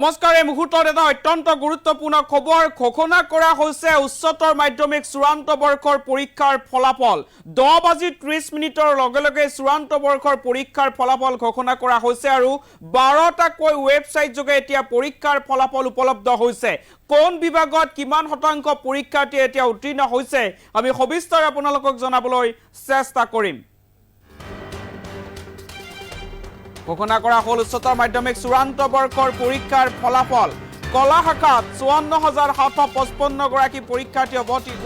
নমস্কাৰ এই মুহূৰ্তত এটা অত্যন্ত গুৰুত্বপূৰ্ণ খবৰ ঘোষণা কৰা হৈছে উচ্চতৰ মাধ্যমিক চূড়ান্ত বৰ্ষৰ পৰীক্ষাৰ ফলাফল 10:30 লগে লগে চূড়ান্ত বৰ্ষৰ পৰীক্ষাৰ ফলাফল ঘোষণা কৰা হৈছে আৰু 12টাকৈ ৱেবছাইট যোগে এতিয়া পৰীক্ষাৰ ফলাফল উপলব্ধ হৈছে কোন বিভাগত কিমান শতাংশ পৰীক্ষাৰ্থী এতিয়া উত্তীৰ্ণ হৈছে আমি সবিস্তাৰে আপোনালোকক জনাবলৈ চেষ্টা কৰিম ঘোষণা কৰা হল উচ্চতৰ মাধ্যমিক চূড়ান্ত বৰ্ষৰ পৰীক্ষাৰ ফলাফল কলা শাখাত 54755 গৰাকী পৰীক্ষাৰ্থী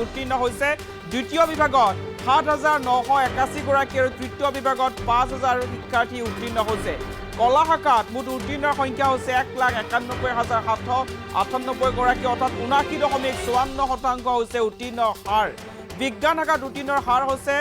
উত্তীৰ্ণ হৈছে দ্বিতীয় বিভাগত 7981 গৰাকী আৰু তৃতীয় বিভাগত 5000 শিক্ষাৰ্থী উত্তীৰ্ণ হৈছে কলা শাখাত মুঠ উত্তীৰ্ণৰ সংখ্যা হৈছে 1,91,798 গৰাকী অৰ্থাৎ 79.54% হৈছে উত্তীৰ্ণ হাৰ বিজ্ঞান শাখাত উত্তীৰ্ণৰ হাৰ হৈছে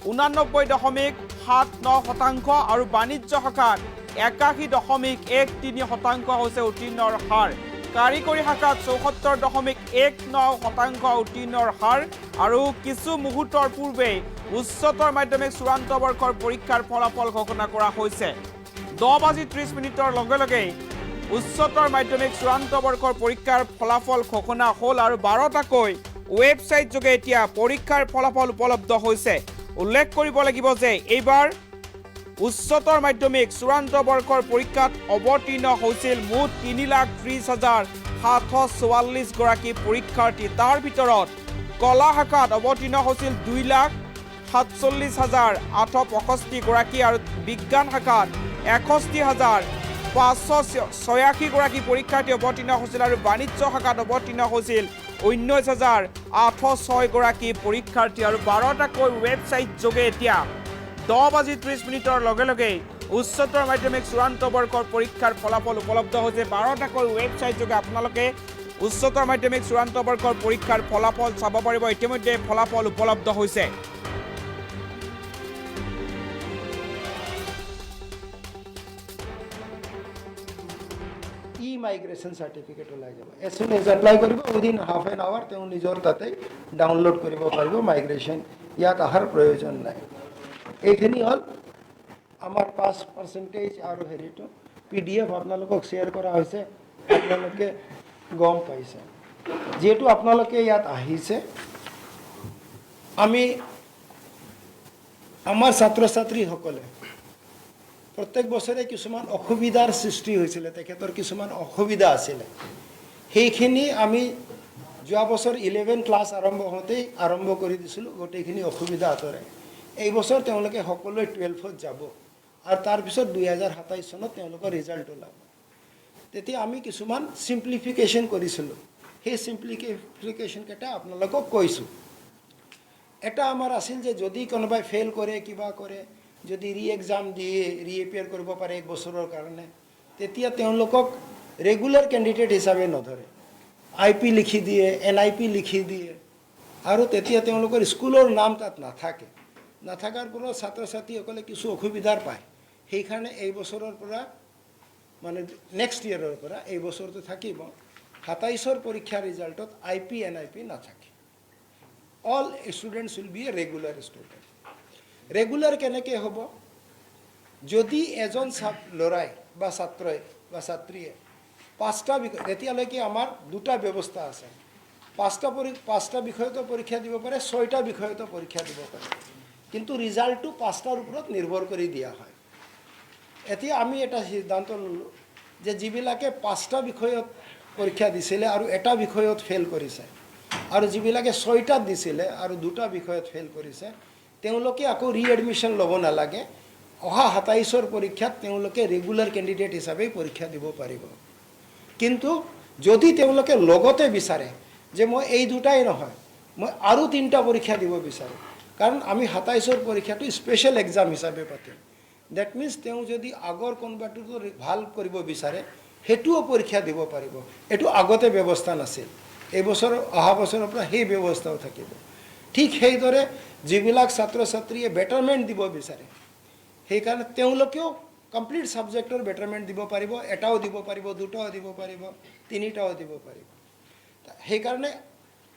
89.79% আৰু বাণিজ্য শাখাত 81.13% হৈছে উত্তীৰ্ণৰ হাৰ কাৰিকৰী শাখাত 74.19% উত্তীৰ্ণৰ হাৰ আৰু কিছু মুহূৰ্তৰ পূৰ্বে উচ্চতৰ মাধ্যমিক চূড়ান্ত বৰ্ষৰ পৰীক্ষাৰ ফলাফল ঘোষণা কৰা হৈছে 10:30 লগে লগে উচ্চতৰ মাধ্যমিক চূড়ান্ত বৰ্ষৰ পৰীক্ষাৰ ফলাফল ঘোষণা হ'ল আৰু 12টাকৈ ৱেবছাইট যোগে এতিয়া পৰীক্ষাৰ ফলাফল উপলব্ধ হৈছে উল্লেখ কৰিব লাগিব যে এইবাৰ উচ্চতৰ মাধ্যমিক চূড়ান্ত বৰ্ষৰ পৰীক্ষাত অৱতীৰ্ণ হৈছিল মুঠ 3,30,744 গৰাকী পৰীক্ষাৰ্থী তাৰ ভিতৰত কলা শাখাত অৱতীৰ্ণ হৈছিল 2,47,865 গৰাকী আৰু বিজ্ঞান শাখাত 61,586 গৰাকী পৰীক্ষাৰ্থী অৱতীৰ্ণ হৈছিল আৰু বাণিজ্য শাখাত অৱতীৰ্ণ হৈছিল 19,806 গৰাকী পৰীক্ষাৰ্থী আৰু 12টাকৈ ৱেবছাইট যোগে এতিয়া 10:30 লগে লগে উচ্চতৰ মাধ্যমিক চূড়ান্ত বৰ্ষৰ পৰীক্ষাৰ ফলাফল উপলব্ধ হৈছে 12টাকৈ ৱেবছাইট যোগে আপোনালোকে উচ্চতৰ মাধ্যমিক চূড়ান্ত বৰ্ষৰ পৰীক্ষাৰ ফলাফল চাব পাৰিব ইতিমধ্যে ফলাফল উপলব্ধ হৈছে माइग्रेशन सर्टिफिकेट ओलाई যাব एज सुन एज एप्लाई करिब विदिन हाफ एन आवर तेउ निजर ताते डाउनलोड करिब पारिब माइग्रेशन यात आहार प्रयोजन নাই এইখিনি হল আমার পাস পার্সেন্টেজ আর হেৰিটো পিডিএফ আপোনালোকক শেয়াৰ কৰা হৈছে আপোনালোকে গম পাইছে যেটো আপোনালোকে ইয়াত আহিছে আমি আমাৰ ছাত্ৰ ছাত্ৰী সকলে प्रत्येक बছৰে কিছুমান অসুবিধাৰ সৃষ্টি হৈছিল তেখেতৰ কিছুমান অসুবিধা আছিল সেইখিনি আমি যোৱা বছৰ 11 ক্লাছ আৰম্ভ কৰি দিছিল গোটেইখিনি অসুবিধা আতৰে এই বছৰ তেওঁলোকে সকলোৱে 12ত যাব আৰু তাৰ পিছত 2027 চনত তেওঁলোকৰ ৰিজাল্ট ওলাব তেতিয়া আমি কিছুমান সিম্পলিফিকেশন কৰিছিল সেই সিম্পলিফিকেশন কেটা আপোনালোকক কৈছো এটা আমাৰ আছিল যে যদি কোনোবাই ফেল কৰে কিবা কৰে যদি ৰি এক্সাম দিয়ে ৰি এপিয়াৰ কৰিব পাৰে এক বছৰৰ কাৰণে তেতিয়া তেওঁলোকক ৰেগুলাৰ ক্যান্ডিডেট হিচাপে নধৰে আইপি লিখি দিয়ে এনআইপি লিখি দিয়ে আৰু তেতিয়া তেওঁলোকৰ স্কুলৰ নাম তাত নাথাকাৰ পৰা ছাত্ৰ ছাত্ৰীসকলে কিছু অসুবিধাৰ পায় সেইকাৰণে এই বছৰৰ পৰা মানে নেক্সট ইয়াৰৰ পৰা এই বছৰটো থাকিব 27ৰ পৰীক্ষাৰ ৰিজাল্টত আইপি এনআইপি নাথাকে all students will B A regular student regular কেনেকৈ হ'ব যদি এজন লৰাই বা ছাত্ৰই বা ছাত্ৰীয়ে পাঁচটা বিষয় এতিয়ালৈকে আমাৰ দুটা ব্যৱস্থা আছে পাঁচটা বিষয়তো পৰীক্ষা দিব পাৰে ছয়টা বিষয়তো পৰীক্ষা দিব পাৰে কিন্তু ৰিজাল্টটো পাঁচটাৰ ওপৰত নিৰ্ভৰ কৰি দিয়া হয় এতিয়া আমি এটা সিদ্ধান্ত ললো যে যিবিলাকে পাঁচটা বিষয়ত পৰীক্ষা দিছিলে আৰু এটা বিষয়ত ফেল কৰিছে আৰু যিবিলাকে ছয়টাত দিছিলে আৰু দুটা বিষয়ত ফেল কৰিছে তেওঁলোকে আকৌ ৰিএডমিশন ল'ব নালাগে অহা 27ৰ পৰীক্ষাত তেওঁলোকে ৰেগুলাৰ ক্যান্ডিডেট হিচাপে পৰীক্ষা দিব পাৰিব কিন্তু যদি তেওঁলোকে লগতে বিচাৰে যে মই এই দুটাই নহয় মই আৰু তিনটা পৰীক্ষা দিব বিচাৰো কাৰণ আমি 27ৰ পৰীক্ষাটো স্পেশাল এক্সাম হিচাপে পাতিম দ্যাট মিন্স তেওঁ যদি আগৰ কোনবাটো ভাল কৰিব বিচাৰে হেতুও পৰীক্ষা দিব পাৰিব এটো আগতে ব্যৱস্থা নাছিল এই বছৰ অহা বছৰৰ পৰা সেই ব্যৱস্থাও থাকিব ঠিক সেইদৰে যিবিলাক ছাত্ৰ ছাত্ৰীয়ে বেটাৰমেন্ট দিব বিচাৰে সেইকাৰণে তেওঁলোকেও কমপ্লিট সাবজেক্টৰ বেটাৰমেন্ট দিব পাৰিব এটাও দিব পাৰিব দুটাও দিব পাৰিব তিনিটাও দিব পাৰিব সেইকাৰণে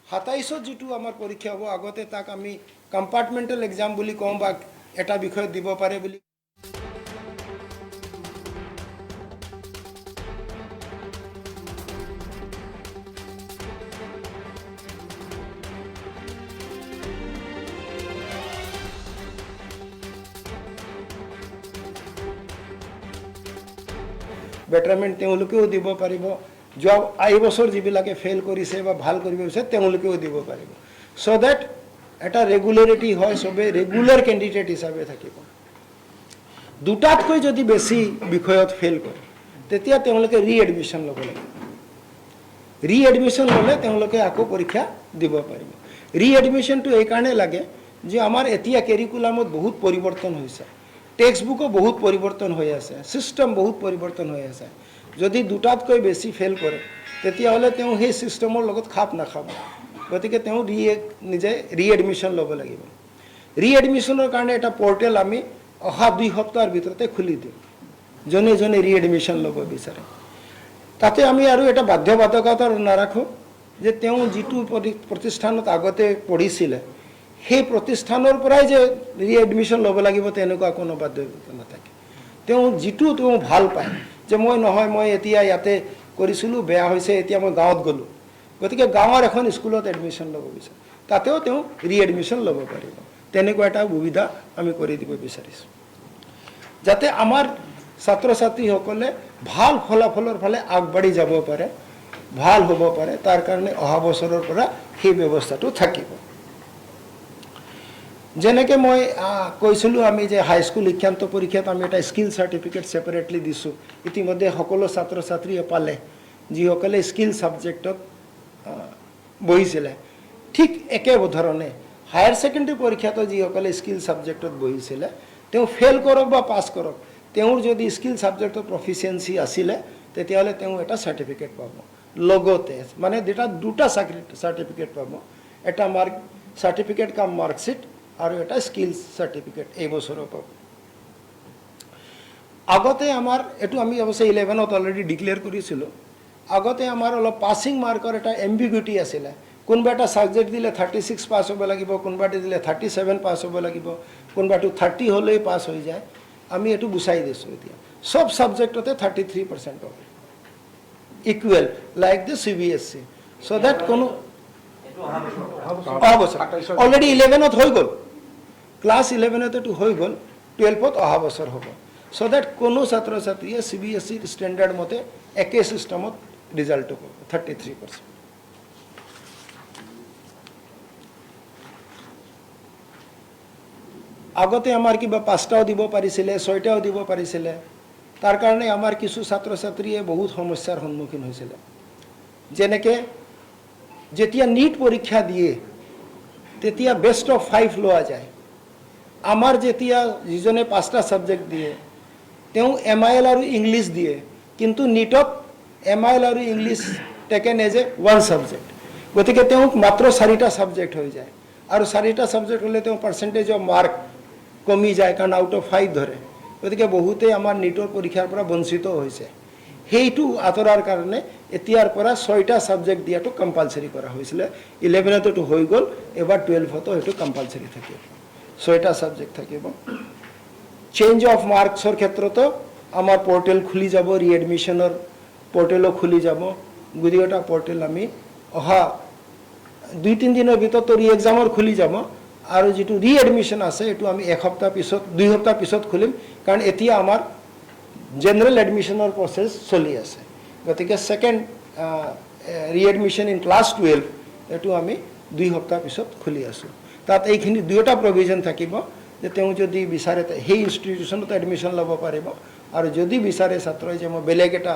27ত যেটো আমাৰ পৰীক্ষা হ'ব আগতে তাক আমি কম্পাৰ্টমেন্টাল এক্সাম বুলি কম বা এটা বিষয় দিব পাৰে বুলি বেটাৰমেণ্ট তেওঁলোকেও দিব পাৰিব যোৱা এই বছৰ যিবিলাকে ফেইল কৰিছে বা ভাল কৰিব বিচাৰে তেওঁলোকেও দিব পাৰিব চ' ডেট এটা ৰেগুলাৰিটি হয় চবেই ৰেগুলাৰ কেণ্ডিডেট হিচাপে থাকিব দুটাতকৈ যদি বেছি বিষয়ত ফেইল কৰে তেতিয়া তেওঁলোকে ৰিএডমিশ্যন ল'ব লাগিব ৰিএডমিশ্যন ল'লে তেওঁলোকে আকৌ পৰীক্ষা দিব পাৰিব ৰিএডমিশ্যনটো এইকাৰণে লাগে যে আমাৰ এতিয়া কেৰিকুলামত বহুত পৰিৱৰ্তন হৈছে টেক্সট বুকো বহুত পৰিৱৰ্তন হৈ আছে ছিষ্টেম বহুত পৰিৱৰ্তন হৈ আছে যদি দুটাতকৈ বেছি ফেইল কৰে তেতিয়াহ'লে তেওঁ সেই ছিষ্টেমৰ লগত খাপ নাখাব গতিকে তেওঁ নিজে ৰিএডমিশ্যন ল'ব লাগিব ৰিএডমিশ্যনৰ কাৰণে এটা পৰ্টেল আমি অহা 2 সপ্তাহৰ ভিতৰতে খুলি দিম জনে জনে ৰিএডমিশ্যন ল'ব বিচাৰে তাতে আমি আৰু এটা বাধ্যবাধকতা নাৰাখোঁ যে তেওঁ যিটো প্ৰতিষ্ঠানত আগতে পঢ়িছিলে সেই প্ৰতিষ্ঠানৰ পৰাই যে ৰিএডমিশ্যন ল'ব লাগিব তেনেকুৱা কোনো বাধ্যবাধকতা নাথাকে তেওঁ যিটো তেওঁ ভাল পায় যে মই এতিয়া ইয়াতে কৰিছিলোঁ বেয়া হৈছে এতিয়া মই গাঁৱত গ'লোঁ গতিকে গাঁৱৰ এখন স্কুলত এডমিশ্যন ল'ব বিচাৰে তাতেও তেওঁ ৰিএডমিশ্যন ল'ব পাৰিব তেনেকুৱা এটা সুবিধা আমি কৰি দিব বিচাৰিছোঁ যাতে আমাৰ ছাত্ৰ ছাত্ৰীসকলে ভাল ফলাফলৰ ফালে আগবাঢ়ি যাব পাৰে ভাল হ'ব পাৰে তাৰ কাৰণে অহা বছৰৰ পৰা সেই ব্যৱস্থাটো থাকিব যেনেকৈ মই কৈছিলোঁ আমি যে হাইস্কুল শিক্ষান্ত পৰীক্ষাত আমি এটা স্কিল চাৰ্টিফিকেট ছেপাৰেটলি দিছোঁ ইতিমধ্যে সকলো ছাত্ৰ ছাত্ৰীয়ে পালে যিসকলে স্কিল ছাবজেক্টত বহিছিলে ঠিক একে ধৰণে হায়াৰ ছেকেণ্ডেৰী পৰীক্ষাতো যিসকলে স্কিল ছাবজেক্টত বহিছিলে তেওঁ ফেইল কৰক বা পাছ কৰক তেওঁৰ যদি স্কিল ছাবজেক্টৰ প্ৰফিচিয়েঞ্চি আছিলে তেতিয়াহ'লে তেওঁ এটা চাৰ্টিফিকেট পাব লগতে মানে দুটা চাৰ্টিফিকেট পাব এটা চাৰ্টিফিকেট কাম মাৰ্কশ্বিট আৰু এটা স্কিল চাৰ্টিফিকেট এই বছৰৰ পাব আগতে আমাৰ এইটো আমি অৱশ্যে 11ত অলৰেডি ডিক্লেয়াৰ কৰিছিলোঁ আগতে আমাৰ অলপ পাছিং মাৰ্কৰ এটা এম্বিগুইটি আছিলে কোনোবা এটা ছাবজেক্ট দিলে 36 পাছ হ'ব লাগিব কোনোবাটো দিলে 37 পাছ হ'ব লাগিব কোনোবাটো 30 হ'লেই পাছ হৈ যায় আমি এইটো গুচাই দিছোঁ এতিয়া সব ছাবজেক্টতে 33% হ'ব ইকুৱেল লাইক দ্য CBSE চ' ডেট কোনো অহা বছৰ অলৰেডি 11ত হৈ গ'ল ক্লাছ 11তে হৈ গ'ল 12ত অহা বছৰ হ'ব চ' ডেট কোনো ছাত্ৰ ছাত্ৰীয়ে CBSE ষ্টেণ্ডাৰ্ড মতে একে ছিষ্টেমত ৰিজাল্টটো পাব 33% আগতে আমাৰ কিবা 5টাও দিব পাৰিছিলে 6টাও দিব পাৰিছিলে তাৰ কাৰণে আমাৰ কিছু ছাত্ৰ ছাত্ৰীয়ে বহুত সমস্যাৰ সন্মুখীন হৈছিলে যেনেকৈ যেতিয়া নীট পৰীক্ষা দিয়ে তেতিয়া বেষ্ট অফ 5 লোৱা যায় আমাৰ যেতিয়া যিজনে 5টা ছাবজেক্ট দিয়ে তেওঁ MIL আৰু ইংলিছ দিয়ে কিন্তু নীটত MIL আৰু English taken as a 1 subject গতিকে তেওঁ মাত্ৰ 4টা ছাবজেক্ট হৈ যায় আৰু 4টা ছাবজেক্ট হ'লে তেওঁ পাৰ্চেণ্টেজ অফ মাৰ্ক কমি যায় কাৰণ আউট অফ 5 ধৰে গতিকে বহুতে আমাৰ নীটৰ পৰীক্ষাৰ পৰা বঞ্চিত হৈছে সেইটো আঁতৰাৰ কাৰণে এতিয়াৰ পৰা 6টা ছাবজেক্ট দিয়াটো কম্পালচৰি কৰা হৈছিলে 11তে হৈ গ'ল এবাৰ 12ত সেইটো কম্পালচৰি থাকিব 6টা ছাবজেক্ট থাকিব চেঞ্জ অফ মাৰ্কছৰ ক্ষেত্ৰতো আমাৰ পৰ্টেল খুলি যাব ৰিএডমিশ্যনৰ পৰ্টেলো খুলি যাব গোটেইটা পৰ্টেল আমি অহা 2-3 দিনৰ ভিতৰত ৰি এক্সামৰ খুলি যাব আৰু যেটো ৰিএডমিশ্যন আছে এটো আমি 1 সপ্তাহ পিছত 2 সপ্তাহ পিছত খুলিম কাৰণ এতিয়া আমাৰ জেনাৰেল এডমিশ্যনৰ প্ৰসেস চলি আছে গতিকে সেকেন্ড ৰিএডমিশ্যন ইন ক্লাছ 12 এটো আমি 2 সপ্তাহ পিছত খুলি আছো তাত এইখিনি দুটা প্ৰভিজন থাকিব যে তেওঁ যদি বিচাৰে সেই ইনষ্টিটিউচনত এডমিশ্যন ল'ব পাৰিব আৰু যদি বিচাৰে ছাত্ৰই যে মই বেলেগ এটা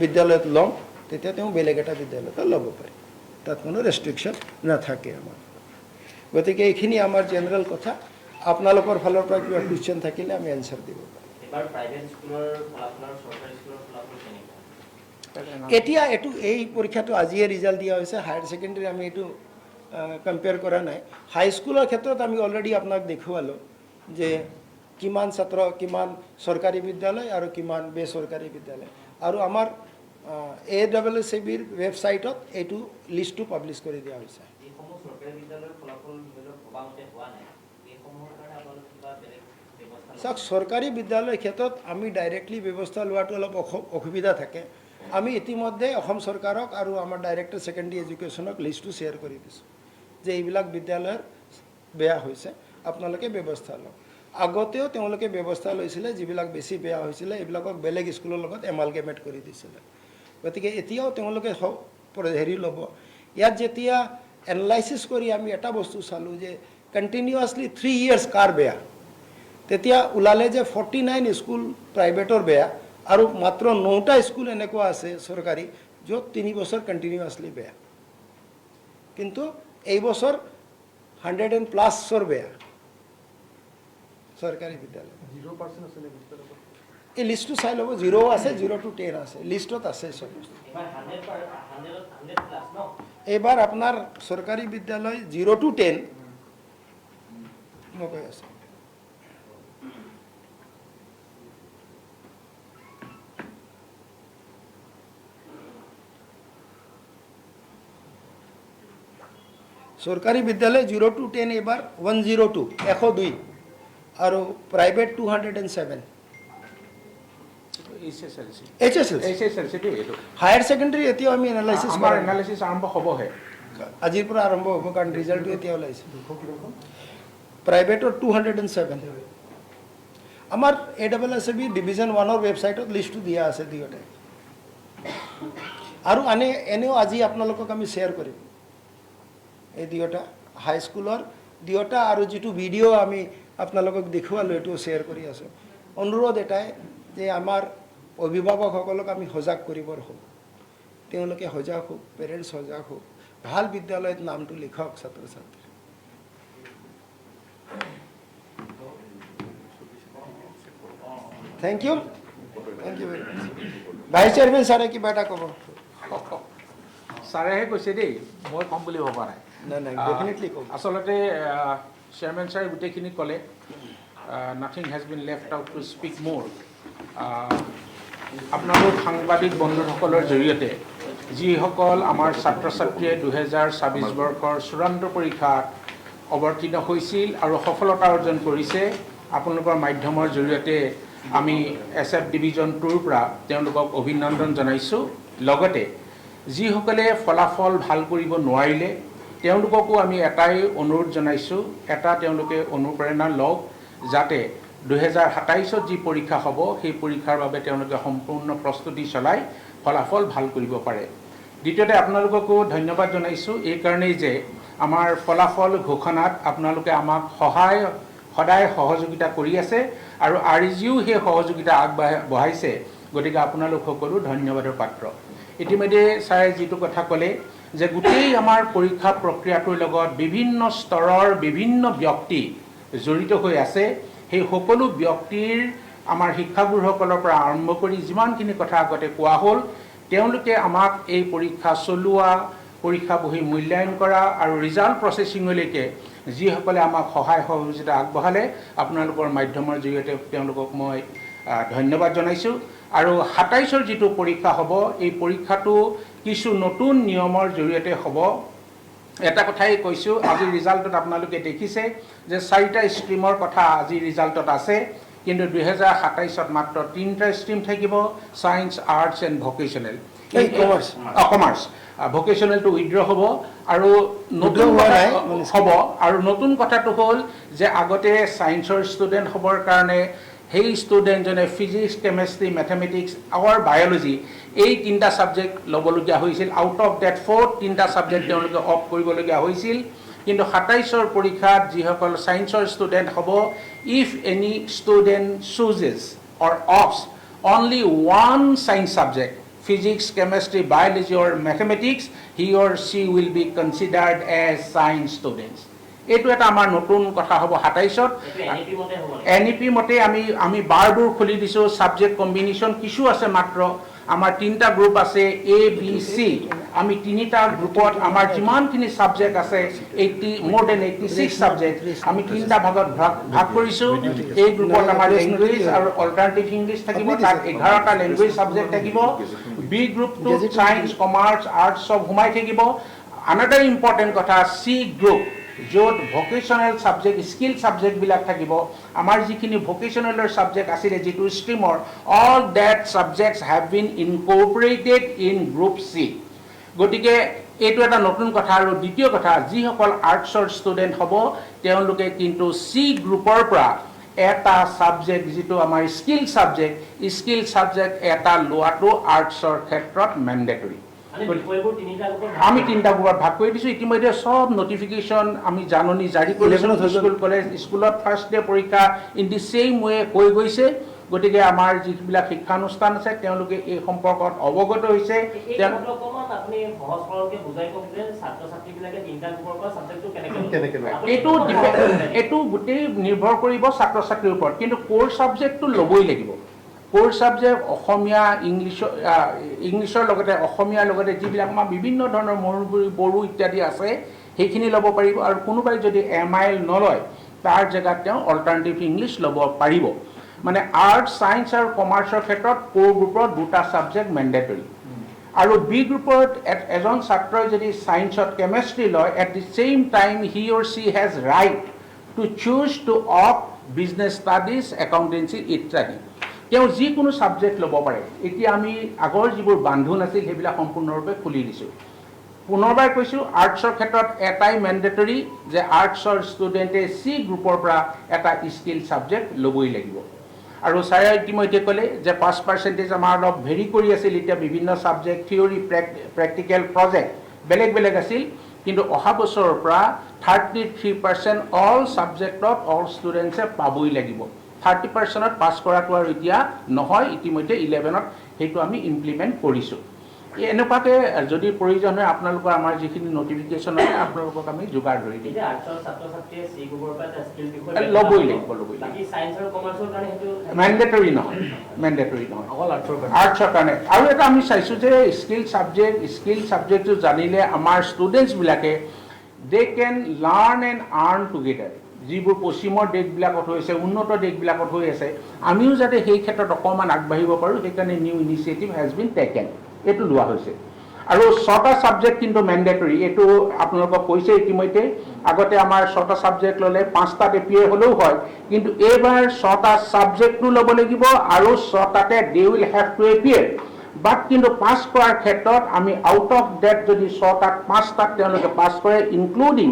বিদ্যালয়ত ল'ম তেতিয়া তেওঁ বেলেগ এটা বিদ্যালয়ত ল'ব পাৰে তাত কোনো ৰেষ্ট্ৰিকশন নাথাকে আমাৰ গতিকে এইখিনি আমাৰ জেনাৰেল কথা আপোনালোকৰ ফালৰ পৰা কিবা কোৱেশ্চন থাকিলে আমি আনসাৰ দিব পাৰিম এবাৰ প্ৰাইভেট স্কুলৰ ফলাফল চৰকাৰী স্কুলৰ ফলাফল কেনেকুৱা এতিয়া এটো এই পৰীক্ষাটো আজিয়ে ৰিজাল্ট দিয়া হৈছে হায়াৰ সেকেন্ডাৰী আমি এটো কম্পেয়াৰ কৰা নাই হাই স্কুলৰ ক্ষেত্ৰত আমি অলৰেডি আপোনাক দেখুৱালো যে কিমান ছাত্ৰ কিমান চৰকাৰী বিদ্যালয় আৰু কিমান বেচৰকাৰী বিদ্যালয় আৰু আমাৰ AWSBৰ ৱেবছাইটত এটো লিষ্টটো পাবলিশ কৰি দিয়া হৈছে এই সমূহ চৰকাৰী বিদ্যালয়ৰ ফলাফল প্ৰভাৱতে হোৱা নাই এই সমূহৰ কাৰণে আপোনালোকে কিবা বেলেগ ব্যৱস্থা চৰকাৰী বিদ্যালয়ৰ ক্ষেত্ৰত আমি ডাইৰেক্টলি ব্যৱস্থা লোৱাটো অলপ অসুবিধা থাকে আমি ইতিমধ্যে অসম চৰকাৰক আৰু আমাৰ ডাইৰেক্টৰ সেকেন্ডাৰী এডুকেশ্যনক লিষ্টটো শেয়াৰ কৰি দিছো যে এইবিলাক বিদ্যালয়ৰ বেয়া হৈছে আপোনালোকে ব্যৱস্থা লওক আগতেও তেওঁলোকে ব্যৱস্থা লৈছিলে যিবিলাক বেছি বেয়া হৈছিলে এইবিলাকক বেলেগ স্কুলৰ লগত এমালগেমেট কৰি দিছিলে গতিকে এতিয়াও তেওঁলোকে হেৰি ল'ব ইয়াত যেতিয়া এনালাইচিছ কৰি আমি এটা বস্তু চালোঁ যে কণ্টিনিউৱাছলি 3 years কাৰ বেয়া তেতিয়া ওলালে যে 49 স্কুল প্ৰাইভেটৰ বেয়া আৰু মাত্ৰ 9টা স্কুল এনেকুৱা আছে চৰকাৰী য'ত 3 বছৰ কণ্টিনিউৱাছলি বেয়া কিন্তু এই বছৰ 100+ বেয়া চৰকাৰী বিদ্যালয় 0% আছে নেকি এই লিষ্টটো চাই ল'ব 0 আছে 0 to 10 আছে লিষ্টত আছে চব এবাৰ 100 ন এইবাৰ আপোনাৰ চৰকাৰী বিদ্যালয় 0 to 10 মই কৈ আছোঁ চৰকাৰী বিদ্যালয় 0 to 10 এইবাৰ 102 102 আৰু প্ৰাইভেট 207 HSLC টো এইটো হায়াৰ ছেকেণ্ডাৰী এতিয়াও আমি এনালাইচিছ আমাৰ এনালাইচিছ আৰম্ভ হ'বহে আজিৰ পৰা আৰম্ভ হ'ব কাৰণ ৰিজাল্টটো এতিয়া ওলাইছে প্ৰাইভেটৰ 207 আমাৰ AWSB ডিভিজন 1ৰ ৱেবছাইটত লিষ্টটো দিয়া আছে দুয়োটাই আৰু এনেও আজি আপোনালোকক আমি শ্বেয়াৰ কৰিম এই দুয়োটা হাইস্কুলৰ দুয়োটা আৰু যিটো ভিডিঅ' আমি আপোনালোকক দেখুৱালোঁ এইটো শ্বেয়াৰ কৰি আছোঁ অনুৰোধ এটাই যে আমাৰ অভিভাৱকসকলক আমি সজাগ কৰিবৰ হওক তেওঁলোকে সজাগ হওক পেৰেণ্টছ সজাগ হওক ভাল বিদ্যালয়ত নামটো লিখক ছাত্ৰ ছাত্ৰী thank you very much vice chairman ছাৰে কিবা এটা ক'ব ছাৰেহে কৈছে দেই মই ক'ম বুলি ভবা নাই নাই ডেফিনেটলি ক'ব আচলতে চেয়াৰমেন ছাৰে গোটেইখিনি ক'লে nothing has been left out to speak মোৰ আপোনালোক সাংবাদিক বন্ধুসকলৰ জৰিয়তে যিসকল আমাৰ ছাত্ৰ ছাত্ৰীয়ে 2024 বৰ্ষৰ চূড়ান্ত পৰীক্ষাত অৱতীৰ্ণ হৈছিল আৰু সফলতা অৰ্জন কৰিছে আপোনালোকৰ মাধ্যমৰ জৰিয়তে আমি SF ডিভিজন 2ৰ পৰা তেওঁলোকক অভিনন্দন জনাইছোঁ লগতে যিসকলে ফলাফল ভাল কৰিব নোৱাৰিলে তেওঁলোককো আমি এটাই অনুৰোধ জনাইছোঁ এটা তেওঁলোকে অনুপ্ৰেৰণা লওক যাতে 2027ত যি পৰীক্ষা হ'ব সেই পৰীক্ষাৰ বাবে তেওঁলোকে সম্পূৰ্ণ প্ৰস্তুতি চলাই ফলাফল ভাল কৰিব পাৰে দ্বিতীয়তে আপোনালোককো ধন্যবাদ জনাইছোঁ এই কাৰণেই যে আমাৰ ফলাফল ঘোষণাত আপোনালোকে আমাক সদায় সহযোগিতা কৰি আছে আৰু RGও সেই সহযোগিতা আগবঢ়াইছে গতিকে আপোনালোক সকলো ধন্যবাদৰ পাত্ৰ ইতিমধ্যে ছাৰে যিটো কথা ক'লে যে গোটেই আমাৰ পৰীক্ষা প্ৰক্ৰিয়াটোৰ লগত বিভিন্ন স্তৰৰ বিভিন্ন ব্যক্তি জড়িত হৈ আছে সেই সকলো ব্যক্তিৰ আমাৰ শিক্ষাগুৰুসকলৰ পৰা আৰম্ভ কৰি যিমানখিনি কথা আগতে কোৱা হ'ল তেওঁলোকে আমাক এই পৰীক্ষা চলোৱা পৰীক্ষা বহি মূল্যায়ন কৰা আৰু ৰিজাল্ট প্ৰচেছিংলৈকে যিসকলে আমাক সহায় সহযোগিতা আগবঢ়ালে আপোনালোকৰ মাধ্যমৰ জৰিয়তে তেওঁলোকক মই ধন্যবাদ জনাইছোঁ আৰু 27ৰ যিটো পৰীক্ষা হ'ব এই পৰীক্ষাটো কিছু নতুন নিয়মৰ জৰিয়তে হ'ব এটা কথাই কৈছোঁ আজি ৰিজাল্টত আপোনালোকে দেখিছে যে 4টা ষ্ট্ৰীমৰ কথা আজি ৰিজাল্টত আছে কিন্তু 2027ত মাত্ৰ 3টা ষ্ট্ৰীম থাকিব science arts and vocational commerce ভকেশ্যনেলটো উইথড্ৰ হ'ব আৰু নতুন হ'ব আৰু নতুন কথাটো হ'ল যে আগতে ছায়েন্সৰ ষ্টুডেণ্ট হ'বৰ কাৰণে সেই ষ্টুডেণ্টজনে ফিজিক্স কেমেষ্ট্ৰি মেথমেটিক্স আৰু বায়'লজি এই 3টা ছাবজেক্ট ল'বলগীয়া হৈছিল আউট অফ ডেট 3টা ছাবজেক্ট তেওঁলোকে অফ কৰিবলগীয়া হৈছিল কিন্তু 27ৰ পৰীক্ষাত যিসকল ছায়েন্সৰ ষ্টুডেণ্ট হ'ব if any student chooses or opts only one science subject physics, chemistry, biology or mathematics, he or she will be considered as science students. এইটো এটা আমাৰ নতুন কথা হ'ব 27ত NEP মতে আমি বাৰবোৰ খুলি দিছোঁ সাবজেক্ট কম্বিনেশ্যন কিছু আছে মাত্ৰ আমাৰ 3টা গ্ৰুপ আছে A B C আমি 3টা গ্ৰুপত আমাৰ যিমানখিনি সাবজেক্ট আছে more than 86 সাবজেক্ট আমি 3টা ভাগত ভাগ কৰিছোঁ এই গ্ৰুপত আমাৰ ইংলিছ আৰু অল্টাৰনেটিভ ইংলিছ থাকিব তাত 11টা লেংগুৱেজ সাবজেক্ট থাকিব B গ্ৰুপটো সায়েন্স কমাৰ্চ আৰ্টছ সব সোমাই থাকিব আনাদাৰ ইম্পৰ্টেণ্ট কথা C গ্ৰুপ য'ত ভকেশ্যনেল ছাবজেক্ট স্কিল ছাবজেক্টবিলাক থাকিব আমাৰ যিখিনি ভকেশ্যনেলৰ ছাবজেক্ট আছিলে যিটো ষ্ট্ৰীমৰ all date subjects have been incorporated in group C গতিকে এইটো এটা নতুন কথা আৰু দ্বিতীয় কথা যিসকল আৰ্টছৰ ষ্টুডেণ্ট হ'ব তেওঁলোকে কিন্তু C গ্ৰুপৰ পৰা এটা ছাবজেক্ট যিটো আমাৰ স্কিল ছাবজেক্ট এটা লোৱাটো আৰ্টছৰ ক্ষেত্ৰত মেণ্ডেটৰী। মানে বিষয়বোৰ তিনিটা গ্ৰুপত আমি 3টা গ্ৰুপত ভাগ কৰি দিছোঁ। ইতিমধ্যে সব নটিফিকেশ্যন আমি জাননী জাৰি কৰিছোঁ। স্কুল কলেজ স্কুলত ফাৰ্ষ্ট ডে পৰীক্ষা ইন দি ছেইম ৱে হৈ গৈছে। গতিকে আমাৰ যিবিলাক শিক্ষানুষ্ঠান আছে তেওঁলোকে এই সম্পৰ্কত অৱগত হৈছে। এই কথাটো অকণমান আপুনি সহজ সৰলকৈ বুজাই কওক যে ছাত্ৰ ছাত্ৰীবিলাকে তিনিটা গ্ৰুপৰ পৰা ছাবজেক্টটো কেনেকৈ লয়? এইটো গোটেই নিৰ্ভৰ কৰিব ছাত্ৰ ছাত্ৰীৰ ওপৰত, কিন্তু কোৰ ছাবজেক্টটো ল'বই লাগিব। কোৰ ছাবজেক্ট অসমীয়া ইংলিছৰ লগতে অসমীয়াৰ লগতে যিবিলাক আমাৰ বিভিন্ন ধৰণৰ মৰুভূমি বড়ো ইত্যাদি আছে সেইখিনি ল'ব পাৰিব। আৰু কোনোবাই যদি MIL নলয় তাৰ জেগাত তেওঁ অল্টাৰনেটিভ ইংলিছ ল'ব পাৰিব। মানে আৰ্টছ ছায়েন্স আৰু কমাৰ্চৰ ক্ষেত্ৰত কোৰ গ্ৰুপত 2টা ছাবজেক্ট মেণ্ডেটৰী। আৰু বি গ্ৰুপত এজন ছাত্ৰই যদি ছায়েন্সত কেমেষ্ট্ৰি লয়, at the same time he or she has right to choose to opt business studies, accountancy ইত্যাদি। তেওঁ যিকোনো ছাবজেক্ট ল'ব পাৰে। এতিয়া আমি আগৰ যিবোৰ বান্ধোন আছিল সেইবিলাক সম্পূৰ্ণৰূপে খুলি দিছোঁ। পুনৰবাৰ কৈছোঁ, আৰ্টছৰ ক্ষেত্ৰত এটাই মেণ্ডেটৰী যে আৰ্টছৰ ষ্টুডেণ্টে চি গ্ৰুপৰ পৰা এটা স্কিল ছাবজেক্ট ল'বই লাগিব। আৰু ছাৰে ইতিমধ্যে ক'লে যে 5% আমাৰ অলপ ভেৰি কৰি আছিল। এতিয়া বিভিন্ন ছাবজেক্ট থিয়ৰী প্ৰেক্টিকেল প্ৰজেক্ট বেলেগ আছিল, কিন্তু অহা বছৰৰ পৰা 33% অল ছাবজেক্টত অল ষ্টুডেণ্টছে পাবই লাগিব। 30%ত পাছ কৰাটো আৰু এতিয়া নহয়, ইতিমধ্যে 11ত সেইটো আমি ইমপ্লিমেণ্ট কৰিছোঁ। এনেকুৱাকৈ যদি প্ৰয়োজন হয় আপোনালোকৰ আমাৰ যিখিনি নটিফিকেশ্যন আছে আপোনালোকক আমি যোগাৰ ধৰি দিম। ল'বই লাগিব। মেণ্ডেটৰী নহয় আৰ্টছৰ কাৰণে। আৰু এটা আমি চাইছোঁ যে স্কিল ছাবজেক্টটো জানিলে আমাৰ ষ্টুডেণ্টছবিলাকে দে কেন লাৰ্ণ এণ্ড আৰ্ণ টুগেডাৰ। যিবোৰ পশ্চিমৰ দেশবিলাকত হৈছে, উন্নত দেশবিলাকত হৈ আছে, আমিও যাতে সেই ক্ষেত্ৰত অকণমান আগবাঢ়িব পাৰোঁ সেইকাৰণে new initiative has been taken, এইটো লোৱা হৈছে। আৰু 6টা ছাবজেক্ট কিন্তু মেণ্ডেটৰী, এইটো আপোনালোকক কৈছে ইতিমধ্যে। আগতে আমাৰ 6টা ছাবজেক্ট ল'লে 5টাত এপিয়াৰ হ'লেও হয়, কিন্তু এইবাৰ 6টা ছাবজেক্টটো ল'ব লাগিব আৰু 6টাতে they will have to appear. But কিন্তু পাছ কৰাৰ ক্ষেত্ৰত আমি আউট অফ ডেট যদি 6টাত 5টাত তেওঁলোকে পাছ কৰে, ইনক্লুডিং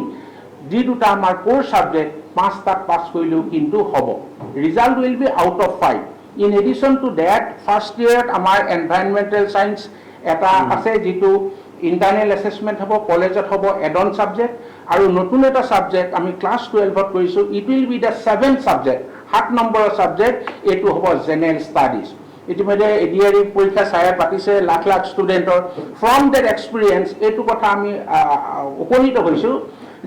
যি 2টা আমাৰ কোৰ ছাবজেক্ট 5টাত পাছ কৰিলেও কিন্তু হ'ব। Result will be out of 5। In addition to date first year আমাৰ এনভাইৰনমেণ্টেল ছায়েন্স এটা আছে, যিটো ইণ্টাৰনেল এছেছমেণ্ট হ'ব, কলেজত হ'ব এডন ছাবজেক্ট। আৰু নতুন এটা ছাবজেক্ট আমি ক্লাছ 12ত কৰিছোঁ, it will be the 7th subject, 7 নম্বৰৰ ছাবজেক্ট। এইটো হ'ব জেনেৰেল ষ্টাডিজ। ইতিমধ্যে ADRE পৰীক্ষা ছাৰে পাতিছে লাখ ষ্টুডেণ্টৰ। ফ্ৰম দেট এক্সপিৰিয়েঞ্চ এইটো কথা আমি উপনীত হৈছোঁ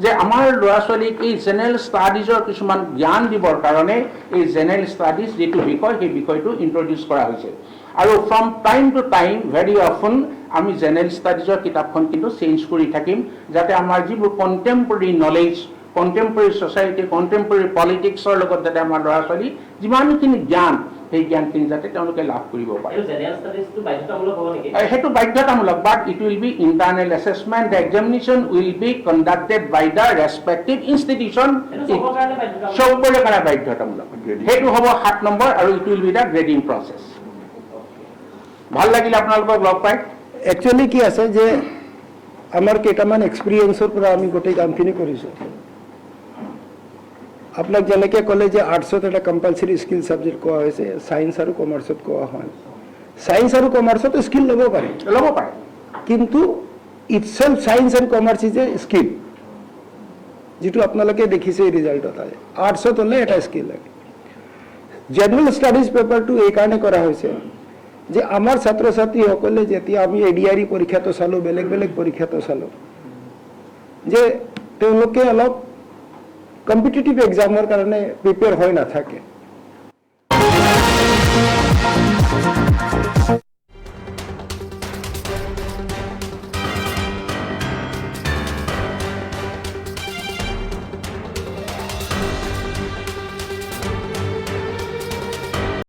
যে আমাৰ ল'ৰা ছোৱালীক এই জেনেৰেল ষ্টাডিজৰ কিছুমান জ্ঞান দিবৰ কাৰণে এই জেনেৰেল ষ্টাডিজ যিটো বিষয় সেই বিষয়টো ইণ্ট্ৰডিউচ কৰা হৈছে। আৰু from time to time very often আমি জেনেৰেল ষ্টাডিজৰ কিতাপখন কিন্তু চেঞ্জ কৰি থাকিম, যাতে আমাৰ যিবোৰ contemporary knowledge, contemporary society, contemporary পলিটিক্সৰ লগত যাতে আমাৰ ল'ৰা ছোৱালী যিমানখিনি জ্ঞান সেই জ্ঞানখিনি যাতে তেওঁলোকে লাভ কৰিব পাৰে। সেইটো বাধ্যতামূলক, but it will be internal assessment. The examination will be conducted by the respective institution. চবৰে কাৰণে বাধ্যতামূলক। সেইটো হ'ব 7 নম্বৰ আৰু it will be the grading process. ভাল লাগিলে আপোনালোকক লগ পাই। একচুৱেলি কি আছে যে আমাৰ কেইটামান এক্সপিৰিয়েঞ্চৰ পৰা আমি গোটেই কামখিনি কৰিছোঁ। আপোনাক যেনেকৈ ক'লে যে আৰ্টছত এটা কম্পালচৰি স্কিল ছাবজেক্ট কোৱা হৈছে, ছায়েন্স আৰু কমাৰ্চত কোৱা হয়। ছায়েন্স আৰু কমাৰ্চত স্কিল ল'ব পাৰে, কিন্তু itself science and commerce is a skill, যিটো আপোনালোকে দেখিছে ৰিজাল্টত। আৰ্টছত হ'লে এটা স্কিল লাগে। জেনেৰেল ষ্টাডিজ পেপাৰটো এইকাৰণে কৰা হৈছে যে আমাৰ ছাত্ৰ ছাত্ৰীসকলে যেতিয়া আমি ADRE পৰীক্ষাটো চালোঁ, বেলেগ পৰীক্ষাটো চালোঁ, যে তেওঁলোকে অলপ কম্পিটিটিভ এক্সামৰ কাৰণে প্ৰিপেয়াৰ হৈ নাথাকে।